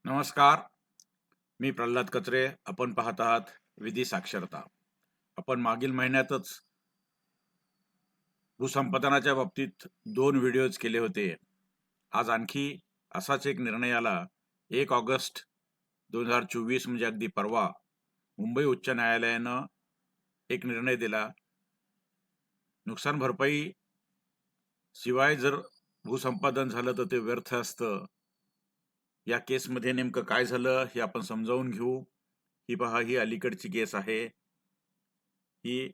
नमस्कार. मी प्रल्हाद कचरे. आपण पाहत आहात विधी साक्षरता. आपण मागील महिन्यातच भूसंपादनाच्या बाबतीत 2 व्हिडिओज केले होते. आज आणखी असाच एक निर्णय आला. 1 ऑगस्ट 2024 म्हणजे अगदी परवा मुंबई उच्च न्यायालयानं एक निर्णय दिला. नुकसान भरपाई शिवाय जर भूसंपादन झालं तर ते व्यर्थ असतं. या केसमध्ये नेमकं काय झालं हे आपण समजावून घेऊ. ही पहा, ही अलीकडची केस आहे. ही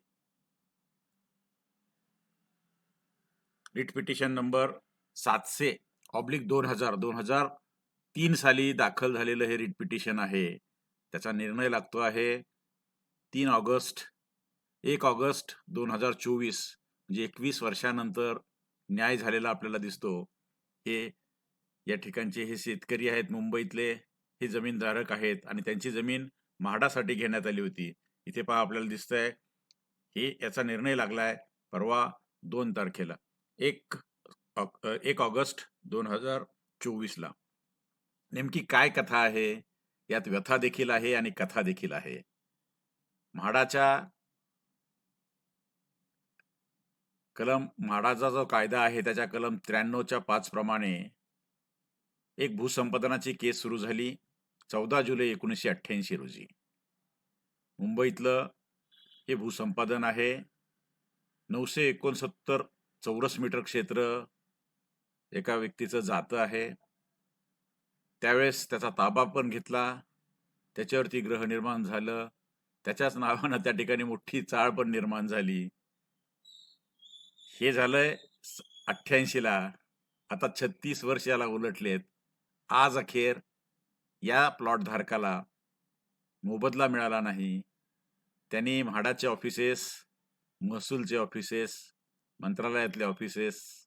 रिट पिटिशन नंबर 700/2003 साली दाखल झालेलं हे रिट पिटिशन आहे. त्याचा निर्णय लागतो आहे 1 ऑगस्ट 2024, म्हणजे 21 वर्षानंतर न्याय झालेला आपल्याला दिसतो. हे या ठिकाणचे हे शेतकरी आहेत मुंबईतले. हे जमीनधारक आहेत आणि त्यांची जमीन म्हाडासाठी घेण्यात आली होती. इथे पहा, आपल्याला दिसतंय हे याचा निर्णय लागलाय परवा 2 तारखेला 1 ऑगस्ट 2024 ला. नेमकी काय कथा आहे? यात व्यथा देखील आहे आणि कथा देखील आहे. म्हाडाच्या म्हाडाचा जो कायदा आहे त्याच्या कलम 93च्या 5 प्रमाणे एक भूसंपादनाची केस सुरू झाली 14 जुलै 1988 रोजी. मुंबईतलं हे भूसंपादन आहे. 969 चौरस मीटर क्षेत्र एका व्यक्तीचं जातं आहे. त्यावेळेस त्याचा ताबा पण घेतला. त्याच्यावरती गृहनिर्माण झालं. त्याच्याच नावानं त्या ठिकाणी मोठी चाळ पण निर्माण झाली. हे झालंय 88 ला. आता 36 वर्ष याला उलटलेत. आज अखेर या प्लॉट धारकाला मोबदला मिळाला नाही. त्यांनी म्हाडाचे ऑफिसेस, महसूलचे ऑफिसेस, मंत्रालयातले ऑफिसेस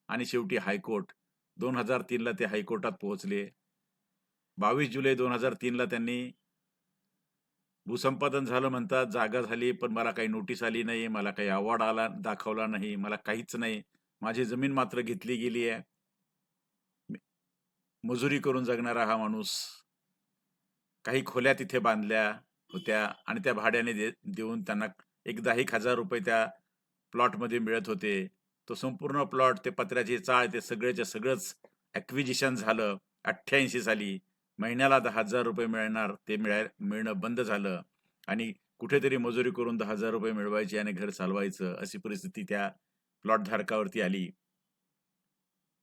आणि शेवटी हायकोर्ट 2003 ला ते हायकोर्टात पोहोचले. 22 जुलै 2003 ला त्यांनी भूसंपादन झालं म्हणतात, जागा झाली, पण मला काही नोटीस आली नाही, मला काही अवॉर्ड आला दाखवला नाही, मला काहीच नाही. माझी जमीन मात्र घेतली गेली आहे. मजुरी करून जगणारा हा माणूस काही खोल्या तिथे बांधल्या होत्या आणि त्या भाड्याने देऊन त्यांना एकदा 1,000 रुपये त्या प्लॉटमध्ये मिळत होते. तो संपूर्ण प्लॉट, ते पत्र्याची चाळ, ते सगळेच्या सगळंच ॲक्विजिशन झालं 88 साली. महिन्याला 10,000 रुपये मिळणार, ते मिळणं बंद झालं आणि कुठेतरी मजुरी करून 10,000 रुपये मिळवायचे आणि घर चालवायचं, अशी परिस्थिती त्या प्लॉट धारकावरती आली.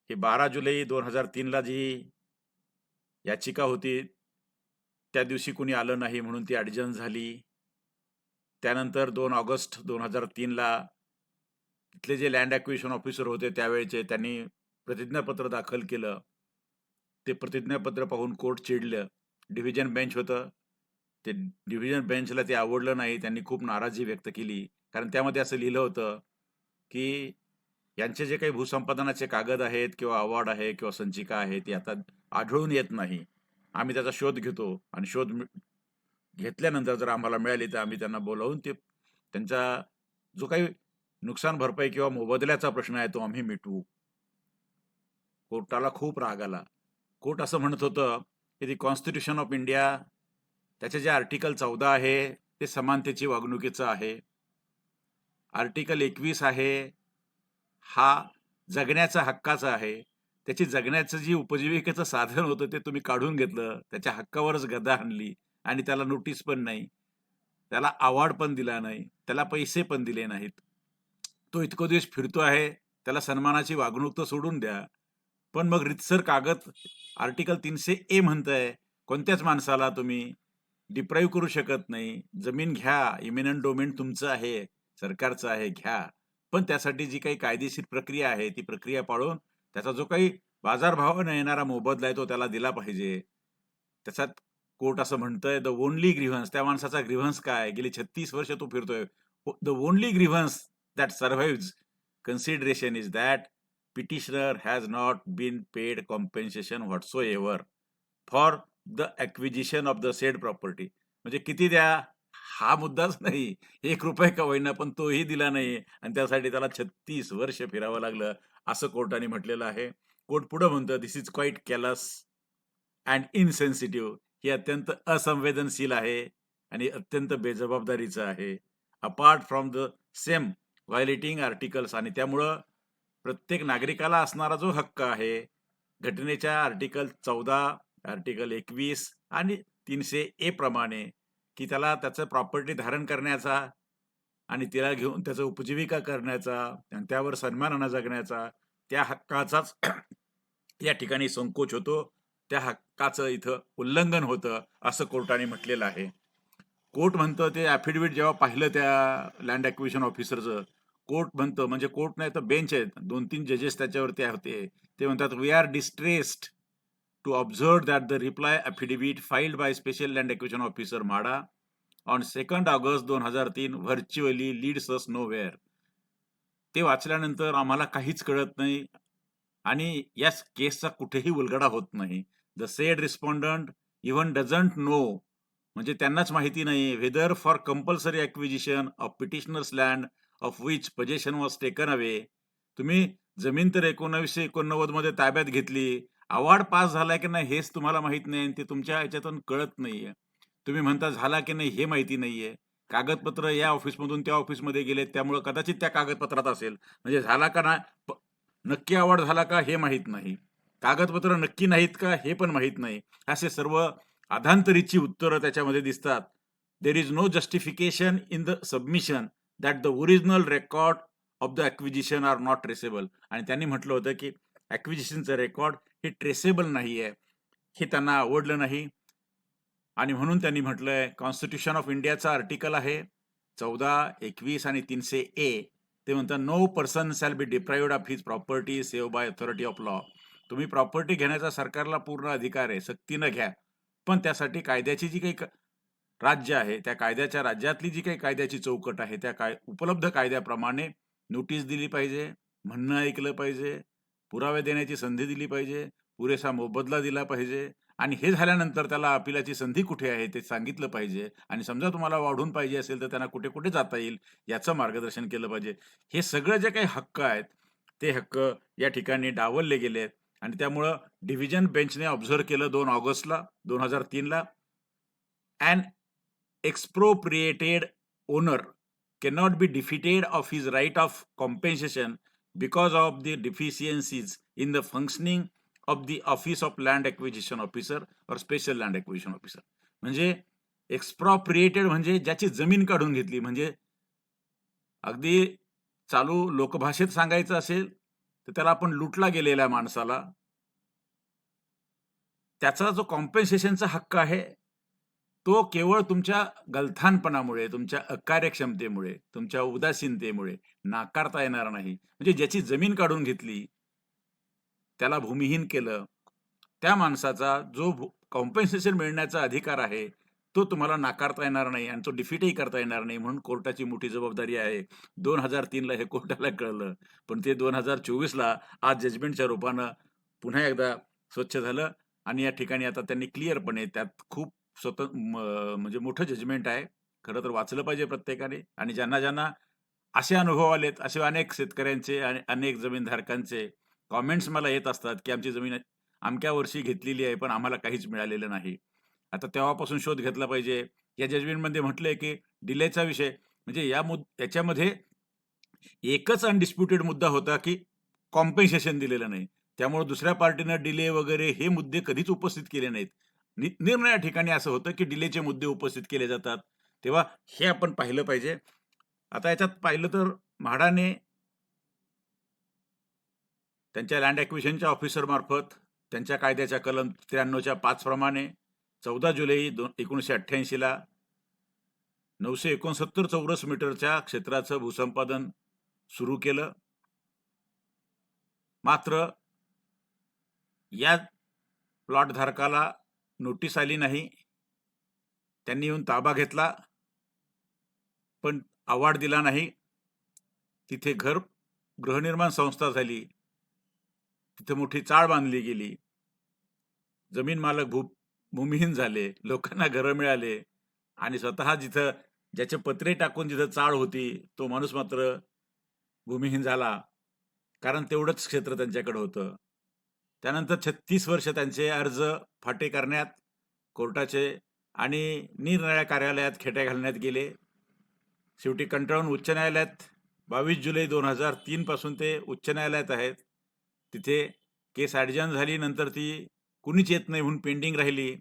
हे 12 जुलै 2003 ला जी याचिका होती त्या दिवशी कुणी आलं नाही म्हणून ती ॲडजर्न झाली. त्यानंतर 2 ऑगस्ट 2003 ला तिथले जे लँड ॲक्विजिशन ऑफिसर होते त्यावेळेचे, त्यांनी प्रतिज्ञापत्र दाखल केलं. ते प्रतिज्ञापत्र पाहून कोर्ट चिडलं. डिव्हिजन बेंच होतं. ते डिव्हिजन बेंचला ते आवडलं नाही. त्यांनी खूप नाराजी व्यक्त केली. कारण त्यामध्ये असं लिहिलं होतं, की यांचे जे काही भूसंपादनाचे कागद आहेत किंवा अवॉर्ड आहे किंवा संचिका आहे, ती आता आढळून येत नाही. आम्ही त्याचा शोध घेतो आणि घेतल्यानंतर जर आम्हाला मिळाली तर आम्ही त्यांना बोलावून त्यांचा जो काही नुकसान भरपाई किंवा मोबदल्याचा प्रश्न आहे तो आम्ही मिटवू. कोर्टाला खूप राग आला. कोर्ट असं म्हणत होतं की दी कॉन्स्टिट्यूशन ऑफ इंडिया, त्याचे जे आर्टिकल 14 आहे ते समानतेची वागणुकीचं आहे. आर्टिकल 21 आहे हा जगण्याचा हक्काचा आहे. त्याची जगण्याचं जी उपजीविकेचं साधन होतं ते तुम्ही काढून घेतलं. त्याच्या हक्कावरच गदा आणली आणि त्याला नोटीस पण नाही. त्याला अवॉर्ड पण दिला नाही. त्याला पैसे पण दिले नाहीत. तो इतके दिवस फिरतो आहे, त्याला सन्मानाची वागणूक तर सोडून द्या. पण मग रितसर कागद आर्टिकल 300A म्हणतंय, कोणत्याच माणसाला तुम्ही डिप्राईव्ह करू शकत नाही. जमीन घ्या, इमिनंट डोमेन तुमचं आहे, सरकारचं आहे, घ्या. पण त्यासाठी जी काही कायदेशीर प्रक्रिया आहे, ती प्रक्रिया पाळून त्याचा जो काही बाजारभावाने येणारा मोबदला आहे, तो त्याला दिला पाहिजे. त्याच्यात कोर्ट असं म्हणतंय, द ओन्ली ग्रीव्हन्स, त्या माणसाचा ग्रीव्हन्स काय? गेली 36 वर्ष तो फिरतोय. The only grievance that survives consideration is that petitioner has not been paid compensation whatsoever for the acquisition of the said property. म्हणजे किती द्या हा मुद्दाच नाही, 1 रुपया का होईना पण तोही दिला नाही आणि त्यासाठी त्याला 36 वर्ष फिरावं लागलं, असं कोर्टाने म्हटलेलं आहे. कोर्ट पुढे म्हणतं, this is quite callous. And insensitive, हे अत्यंत असंवेदनशील आहे आणि अत्यंत बेजबाबदारीचं आहे. Apart from the same violating articles, आणि त्यामुळं प्रत्येक नागरिकाला असणारा जो हक्क आहे, घटनेच्या आर्टिकल 14, आर्टिकल 21 आणि 300 ए प्रमाणे, की त्याला त्याचं प्रॉपर्टी धारण करण्याचा आणि तिला घेऊन त्याचं उपजीविका करण्याचा आणि त्यावर सन्मानानं जगण्याचा, त्या हक्काचाच या ठिकाणी संकोच होतो. त्या हक्काचं इथं उल्लंघन होतं, असं कोर्टाने म्हटलेलं आहे. कोर्ट म्हणतं, ते ॲफिडेव्हिट जेव्हा पाहिलं त्या लँड ॲक्विजिशन ऑफिसरचं, कोर्ट म्हणतं, म्हणजे कोर्ट नाही तर बेंच आहेत, 2-3 जजेस त्याच्यावरती होते. ते म्हणतात, "we are distressed to observe that the reply affidavit filed by special land acquisition officer MHADA on 2 August 2003 virtually leads us nowhere." ते वाचल्यानंतर आम्हाला काहीच कळत नाही आणि या केसचा कुठेही उलगडा होत नाही. The sed respondent even doesn't know, म्हणजे त्यांनाच माहिती नाही, whether for compulsory acquisition of petitioners land of which possession was taken away. तुम्ही जमीन तर 1989 मध्ये ताब्यात घेतली, अवॉर्ड पास झालाय की नाही हेच तुम्हाला माहित नाही आणि ते तुमच्या ह्याच्यातून कळत नाहीये. तुम्ही म्हणता झाला की नाही हे माहिती नाहीये. कागदपत्र या ऑफिसमधून त्या ऑफिसमध्ये गेलेत, त्यामुळे कदाचित त्या कागदपत्रात असेल. म्हणजे झाला का नाही, नक्की अवॉर्ड झाला का हे माहीत नाही. कागदपत्र नक्की नाहीत का हे पण माहीत नाही. असे सर्व अधांतरीची उत्तरं त्याच्यामध्ये दिसतात. There is no justification in the submission that the original record of the acquisition are not traceable. आणि त्यांनी म्हटलं होतं की ॲक्विजिशनचं रेकॉर्ड हे ट्रेसेबल नाहीये. हे त्यांना आवडलं नाही आणि म्हणून त्यांनी म्हटलंय, कॉन्स्टिट्यूशन ऑफ इंडियाचा आर्टिकल आहे 14, 21 आणि 300 ए. ते म्हणतात, no person shall be deprived of his property save by authority of law. तुम्ही प्रॉपर्टी घेण्याचा सरकारला पूर्ण अधिकार आहे, सक्तीनं घ्या. पण त्यासाठी कायद्याची जी काही राज्य आहे, त्या कायद्याच्या राज्यातली जी काही कायद्याची चौकट आहे, त्या उपलब्ध कायद्याप्रमाणे नोटीस दिली पाहिजे, म्हणणं ऐकलं पाहिजे, पुरावे देण्याची संधी दिली पाहिजे, पुरेसा मोबदला दिला पाहिजे आणि हे झाल्यानंतर त्याला अपीलाची संधी कुठे आहे ते सांगितलं पाहिजे आणि समजा तुम्हाला वाढून पाहिजे असेल तर त्यांना कुठे-कुठे जाता येईल याचं मार्गदर्शन केलं पाहिजे. हे सगळे जे काही हक्क आहेत, ते हक्क या ठिकाणी डावलले गेलेत आणि त्यामुळं डिव्हिजन बेंचने ऑब्झर्व्ह केलं 2 ऑगस्टला 2003 ला, "and expropriated owner cannot be defeated of his right of compensation because of the deficiencies in the functioning of the office of land acquisition officer or special land acquisition officer." म्हणजे एक्सप्रोप्रिएटेड म्हणजे ज्याची जमीन काढून घेतली, म्हणजे अगदी चालू लोकभाषेत सांगायचं असेल तर त्याला आपण लुटला गेलेल्या माणसाला त्याचा जो कॉम्पेन्सेशनचा हक्क आहे, तो केवळ तुमच्या गलथानपणामुळे, तुमच्या अकार्यक्षमतेमुळे, तुमच्या उदासीनतेमुळे नाकारता येणार नाही. म्हणजे ज्याची जमीन काढून घेतली, त्याला भूमिहीन केलं, त्या माणसाचा जो कॉम्पेन्सेशन मिळण्याचा अधिकार आहे, तो तुम्हाला नाकारता येणार नाही आणि तो डिफीटही करता येणार नाही. म्हणून कोर्टाची मोठी जबाबदारी आहे. 2003 ला हे कोर्टाला कळलं. पण ते 2024 ला आज जजमेंटच्या रूपानं पुन्हा एकदा स्वच्छ झालं आणि या ठिकाणी आता त्यांनी क्लिअरपणे त्यात खूप म्हणजे मोठं जजमेंट आहे. खरं तर वाचलं पाहिजे प्रत्येकाने आणि ज्यांना असे अनुभव आलेत, असे अनेक शेतकऱ्यांचे आणि अनेक जमीनधारकांचे कमेंट्स मला येत असतात, की आमची जमीन अमक्या वर्षी घेतलेली आहे, पण आम्हाला काहीच मिळालेलं नाही. आता तेव्हापासून शोध घेतला पाहिजे. या जजमेंटमध्ये म्हटलंय, की डिलेचा विषय म्हणजे याच्यामध्ये एकच अनडिस्प्युटेड मुद्दा होता, की कॉम्पेन्सेशन दिलेलं नाही. त्यामुळे दुसऱ्या पार्टीनं डिले वगैरे हे मुद्दे कधीच उपस्थित केले नाहीत. निरनिराळ्या ठिकाणी असं होतं, की डिलेचे मुद्दे उपस्थित केले जातात. तेव्हा हे आपण पाहिलं पाहिजे. आता याच्यात पाहिलं तर म्हाडाने त्यांच्या लँड ॲक्विजिशनच्या ऑफिसरमार्फत त्यांच्या कायद्याच्या कलम 93च्या 5 प्रमाणे 14 जुलै 1988 ला 969 चौरस मीटरच्या क्षेत्राचं भूसंपादन सुरू केलं. मात्र या प्लॉट धारकाला नोटीस आली नाही. त्यांनी येऊन ताबा घेतला, पण अवॉर्ड दिला नाही. तिथे गृहनिर्माण संस्था झाली. तिथे मोठी चाळ बांधली गेली. जमीन मालक भूमिहीन झाले. लोकांना घरं मिळाले आणि स्वतः जिथं ज्याचे पत्रे टाकून जिथं चाळ होती, तो माणूस मात्र भूमिहीन झाला. कारण तेवढंच क्षेत्र त्यांच्याकडे होतं. त्यानंतर 36 वर्ष त्यांचे अर्ज फाटे करण्यात, कोर्टाचे आणि निरनिराळ्या कार्यालयात खेट्या घालण्यात गेले. शेवटी कंटाळून उच्च न्यायालयात 22 जुलै 2003 पासून ते उच्च न्यायालयात आहेत. तिथे केस ॲडजर्न झाली. नंतर ती कुणीच येत नाही म्हणून पेंडिंग राहिली.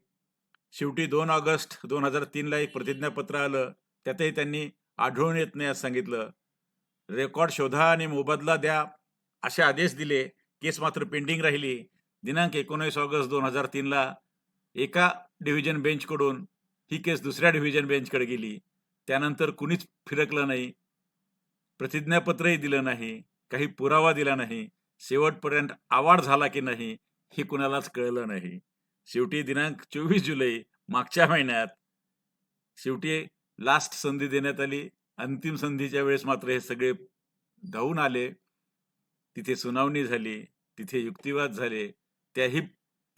शेवटी 2 ऑगस्ट 2003ला एक प्रतिज्ञापत्र आलं. त्यातही त्यांनी आढळून येत नाही असं सांगितलं. रेकॉर्ड शोधा आणि मोबदला द्या असे आदेश दिले. केस मात्र पेंडिंग राहिली. दिनांक 19 ऑगस्ट 2003ला एका डिव्हिजन बेंचकडून ही केस दुसऱ्या डिव्हिजन बेंचकडे गेली. त्यानंतर कुणीच फिरकलं नाही. प्रतिज्ञापत्रही दिलं नाही. काही पुरावा दिला नाही. शेवटपर्यंत आवाड झाला की नाही हे कुणालाच कळलं नाही. शेवटी दिनांक 24 जुलै मागच्या महिन्यात शेवटी लास्ट संधी देण्यात आली. अंतिम संधीच्या वेळेस मात्र हे सगळे धावून आले. तिथे सुनावणी झाली. तिथे युक्तिवाद झाले. त्याही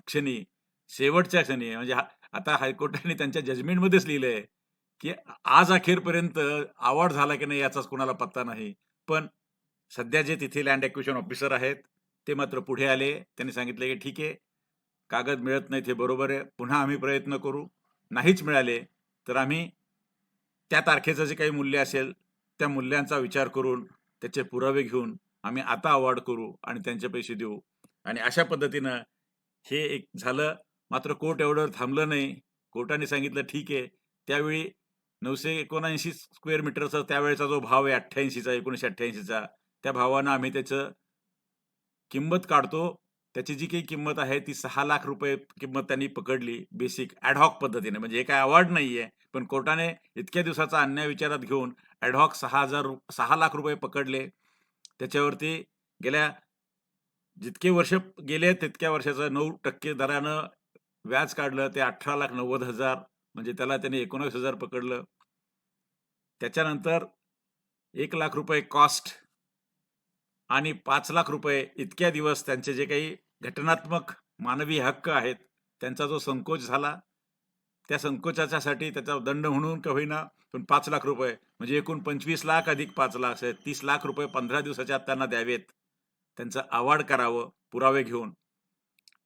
क्षणी, शेवटच्या क्षणी म्हणजे आता हायकोर्टाने त्यांच्या जजमेंटमध्येच लिहिलंय, की आज अखेरपर्यंत अवॉर्ड झाला की नाही याचाच कोणाला पत्ता नाही. पण सध्या जे तिथे लँड ॲक्विजिशन ऑफिसर आहेत, ते मात्र पुढे आले. त्यांनी सांगितलं, की ठीक आहे, कागद मिळत नाहीत हे बरोबर आहे. पुन्हा आम्ही प्रयत्न करू. नाहीच मिळाले, तर आम्ही त्या तारखेचं जे काही मूल्य असेल, त्या मूल्यांचा विचार करून, त्याचे पुरावे घेऊन आम्ही आता अवॉर्ड करू आणि त्यांचे पैसे देऊ. आणि अशा पद्धतीनं हे एक झालं. मात्र कोर्ट एवढ्यावर थांबलं नाही. कोर्टाने सांगितलं ठीक आहे. त्यावेळी 979 स्क्वेअर मीटरचा त्यावेळेचा जो भाव आहे 88चा 1988चा, त्या भावानं आम्ही त्याचं किंमत काढतो. त्याची जी काही किंमत आहे ती ₹6,00,000 किंमत त्यांनी पकडली बेसिक ॲड हॉक पद्धतीने. म्हणजे हे काही अवॉर्ड नाहीये. पण कोर्टाने इतक्या दिवसाचा अन्याय विचारात घेऊन ॲड हॉक ₹6,00,000 पकडले. त्याच्यावरती गेल्या जितके वर्ष गेले तितक्या वर्षाचं 9% दरानं व्याज काढलं. ते 18,90,000 म्हणजे त्याला त्याने 19,000 पकडलं. त्याच्यानंतर ₹1,00,000 कॉस्ट आणि ₹5,00,000 इतक्या दिवस त्यांचे जे काही घटनात्मक मानवी हक्क आहेत, त्यांचा जो संकोच झाला, त्या संकोचाच्यासाठी त्याचा दंड म्हणून का होईना, पण ₹5,00,000 म्हणजे एकूण 25,00,000 अधिक 5,00,000 असे ₹30,00,000 15 दिवसाच्या आत त्यांना द्यावेत. त्यांचं अवॉर्ड करावं पुरावे घेऊन.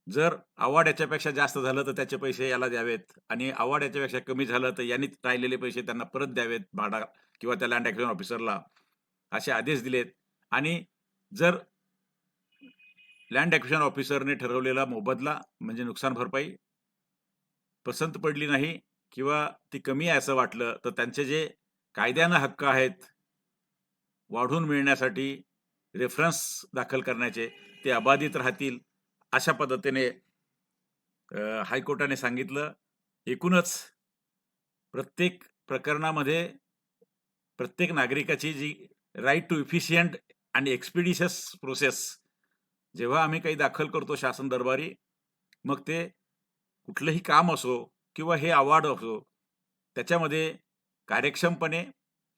जर अवॉर्ड याच्यापेक्षा जास्त झालं तर त्याचे पैसे याला द्यावेत आणि अवॉर्ड याच्यापेक्षा कमी झालं तर यांनी राहिलेले पैसे त्यांना परत द्यावेत भाडा किंवा त्या लँड ॲक्विजिशन ऑफिसरला, असे आदेश दिलेत. आणि जर लँड ॲक्विजिशन ऑफिसरने ठरवलेला मोबदला म्हणजे नुकसान भरपाई पसंत पडली नाही किंवा ती कमी आहे असं वाटलं, तर त्यांचे जे कायद्यानं हक्क आहेत वाढून मिळण्यासाठी रेफरन्स दाखल करण्याचे, ते अबाधित राहतील. अशा पद्धतीने हायकोर्टाने सांगितलं. एकूणच प्रत्येक प्रकरणामध्ये प्रत्येक नागरिकाची जी राईट टू इफिशियंट आणि एक्सपिडिशियस प्रोसेस जेव्हा आम्ही काही दाखल करतो शासन दरबारी, मग ते कुठलंही काम असो किंवा हे अवॉर्ड असो, त्याच्यामध्ये कार्यक्षमपणे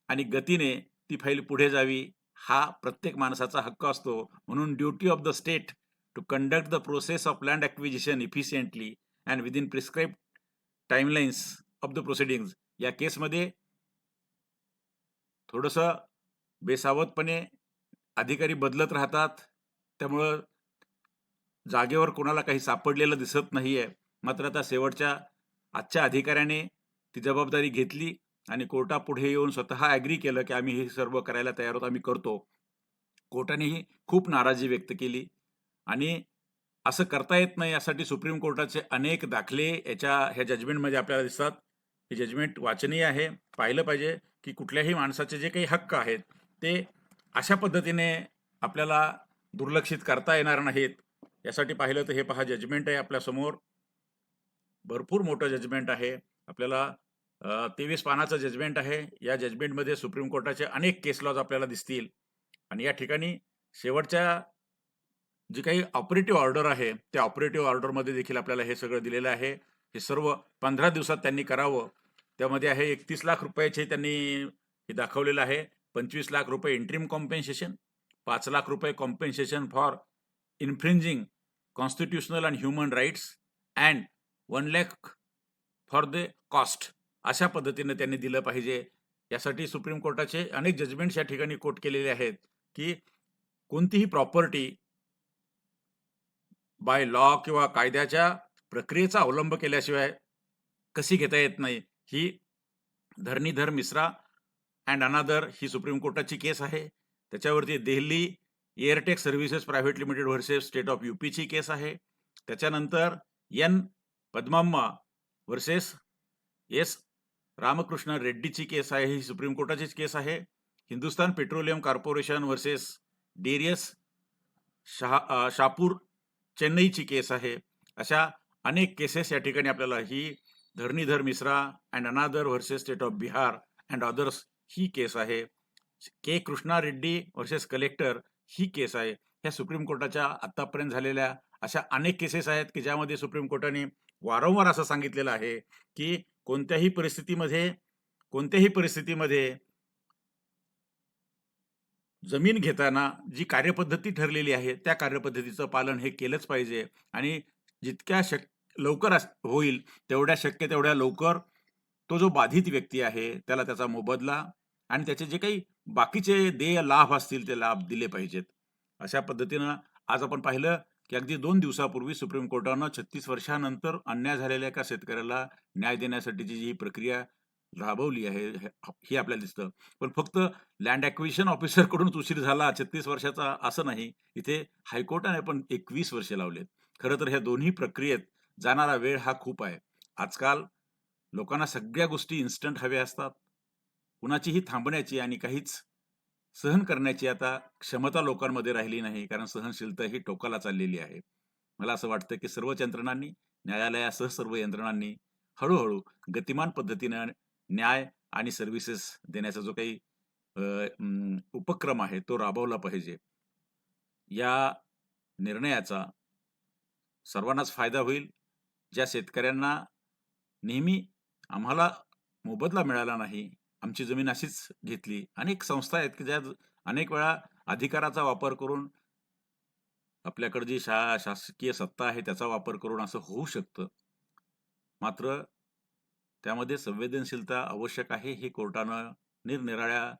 आणि गतीने ती फाईल पुढे जावी, हा प्रत्येक माणसाचा हक्क असतो. म्हणून duty of the state to conduct the process of land acquisition efficiently and within prescribed timelines of the proceedings. या केसमध्ये थोडंसं बेसावधपणे अधिकारी बदलत राहतात. त्यामुळं जागेवर कोणाला काही सापडलेलं दिसत नाहीये. मात्र आता शेवटच्या आजच्या अधिकाऱ्याने ती जबाबदारी घेतली आणि कोर्टापुढे येऊन स्वतः ॲग्री केलं, की आम्ही हे सर्व करायला तयार आहोत, आम्ही करतो. कोर्टानेही खूप नाराजी व्यक्त केली आणि असं करता येत नाही यासाठी सुप्रीम कोर्टाचे अनेक दाखले ह्या जजमेंटमध्ये आपल्याला दिसतात. हे जजमेंट वाचनीय आहे. पाहिलं पाहिजे, की कुठल्याही माणसाचे जे काही हक्क आहेत, ते अशा पद्धतीने आपल्याला दुर्लक्षित करता येणार नाहीत. यासाठी पाहिलं तर हे पहा जजमेंट आहे आपल्यासमोर. भरपूर मोठं जजमेंट आहे. आपल्याला 23 पानाचं जजमेंट आहे. या जजमेंटमध्ये सुप्रीम कोर्टाचे अनेक केस लॉज आपल्याला दिसतील आणि या ठिकाणी शेवटच्या जी काही ऑपरेटिव्ह ऑर्डर आहे, त्या ऑपरेटिव्ह ऑर्डरमध्ये देखील आपल्याला हे सगळं दिलेलं आहे. हे सर्व 15 दिवसात त्यांनी करावं. त्यामध्ये आहे ₹31,00,000 त्यांनी हे दाखवलेलं आहे. ₹25,00,000 interim compensation, ₹5,00,000 compensation for infringing constitutional and human rights and 1,00,000 for the cost. अशा पद्धतीने त्यांनी दिलं पाहिजे. यासाठी सुप्रीम कोर्टाचे अनेक जजमेंट्स या ठिकाणी कोट केलेले आहेत, की कोणतीही प्रॉपर्टी बाय लॉ किंवा कायद्याच्या प्रक्रियेचा अवलंब केल्याशिवाय कशी घेता येत नाही. ही धरणीधर मिश्रा अँड अनदर ही सुप्रीम कोर्टाची केस आहे. त्याच्यावरती Delhi Airtech services private limited versus state of यूपीची केस आहे. त्याच्यानंतर N Padmamma versus S Ramakrishna रेड्डीची केस आहे. ही सुप्रीम कोर्टाचीच केस आहे. Hindustan petroleum corporation versus Darius Shapoor चेन्नईची केस आहे. अशा अनेक केसेस या ठिकाणी आपल्याला ही Dharanidhar Mishra and another versus state of Bihar and others ही केस आहे. के कृष्णा रेड्डी व्हर्सेस कलेक्टर ही केस आहे. ह्या सुप्रीम कोर्टाच्या आतापर्यंत झालेल्या अशा अनेक केसेस आहेत की ज्यामध्ये सुप्रीम कोर्टाने वारंवार असं सांगितलेलं आहे की कोणत्याही परिस्थितीमध्ये जमीन घेताना जी कार्यपद्धती ठरलेली आहे त्या कार्यपद्धतीचं पालन हे केलंच पाहिजे आणि जितक्या लवकर होईल तेवढ्या लवकर तो जो बाधित व्यक्ती आहे त्याला त्याचा मोबदला आणि त्याचे जे काही बाकीचे देय लाभ असतील ते लाभ दिले पाहिजेत. अशा पद्धतीनं आज आपण पाहिलं की अगदी 2 दिवसापूर्वी सुप्रीम कोर्टानं 36 वर्षानंतर अन्याय झालेल्या एका शेतकऱ्याला न्याय देण्यासाठीची जी प्रक्रिया राबवली आहे हे आपल्याला दिसतं. पण फक्त लँड ॲक्विजिशन ऑफिसरकडूनच उशीर झाला 36 वर्षाचा असं नाही. इथे हायकोर्टाने पण 21 वर्षे लावलेत. खरं तर ह्या दोन्ही प्रक्रियेत जाणारा वेळ हा खूप आहे. आजकाल लोकांना सगळ्या गोष्टी इन्स्टंट हव्या असतात. कुणाचीही थांबण्याची आणि काहीच सहन करण्याची आता क्षमता लोकांमध्ये राहिली नाही. कारण सहनशीलता ही टोकाला चाललेली आहे. मला असं वाटतं की सर्वच यंत्रणांनी, न्यायालयासह सर्व यंत्रणांनी हळू गतिमान पद्धतीनं न्याय आणि सर्व्हिसेस देण्याचा जो काही उपक्रम आहे तो राबवला पाहिजे. या निर्णयाचा सर्वांनाच फायदा होईल. ज्या शेतकऱ्यांना नेहमी आम्हाला मोबदला मिळाला नाही, आमची जमीन अशीच घेतली. अनेक संस्था आहेत की ज्या अनेक वेळा अधिकाराचा वापर करून आपल्याकडे जी शासकीय सत्ता आहे त्याचा वापर करून असं होऊ शकतं. मात्र त्यामध्ये संवेदनशीलता आवश्यक आहे हे कोर्टानं निरनिराळ्या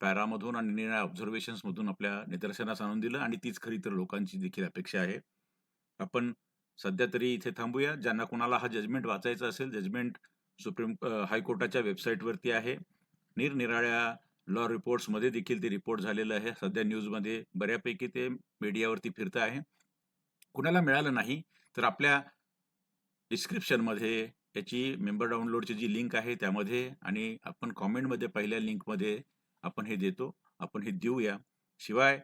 पॅरामधून आणि निरनिराळ्या ऑब्झर्वेशन्समधून आपल्या निदर्शनास आणून दिलं आणि तीच खरी तर लोकांची देखील अपेक्षा आहे. आपण सध्या तरी इथे थांबूया. ज्यांना कोणाला हा जजमेंट वाचायचा असेल, जजमेंट हायकोर्टाच्या वेबसाईटवरती आहे. निरनिराळ्या लॉ रिपोर्ट्समध्ये देखील ते रिपोर्ट झालेलं आहे. सध्या न्यूजमध्ये बऱ्यापैकी ते मीडियावरती फिरतं आहे. कुणाला मिळालं नाही तर आपल्या डिस्क्रिप्शनमध्ये याची मेंबर डाउनलोडची जी लिंक आहे त्यामध्ये आणि आपण कॉमेंटमध्ये पहिल्या लिंकमध्ये आपण हे देतो. आपण हे देऊया. शिवाय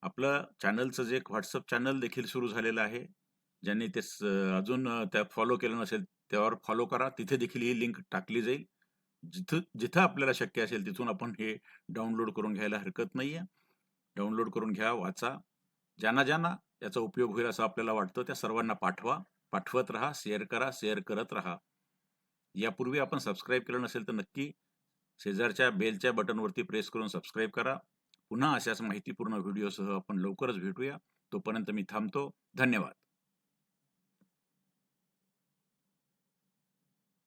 आपलं चॅनलचं जे एक WhatsApp चॅनल देखील सुरू झालेलं आहे. ज्यांनी ते अजून त्या फॉलो केलं नसेल त्यावर फॉलो करा. तिथे देखील ही लिंक टाकली जाईल. जिथं जिथं आपल्याला शक्य असेल तिथून आपण हे डाउनलोड करून घ्यायला हरकत नाहीये. डाउनलोड करून घ्या, वाचा. ज्यांना याचा उपयोग होईल असं आपल्याला वाटतं त्या सर्वांना पाठवा. पाठवत राहा, शेअर करा, शेअर करत राहा. यापूर्वी आपण सबस्क्राईब केलं नसेल तर नक्की शेजारच्या बेलच्या बटनवरती प्रेस करून सबस्क्राईब करा. पुन्हा अशाच माहितीपूर्ण व्हिडिओसह आपण लवकरच भेटूया. तोपर्यंत मी थांबतो. धन्यवाद.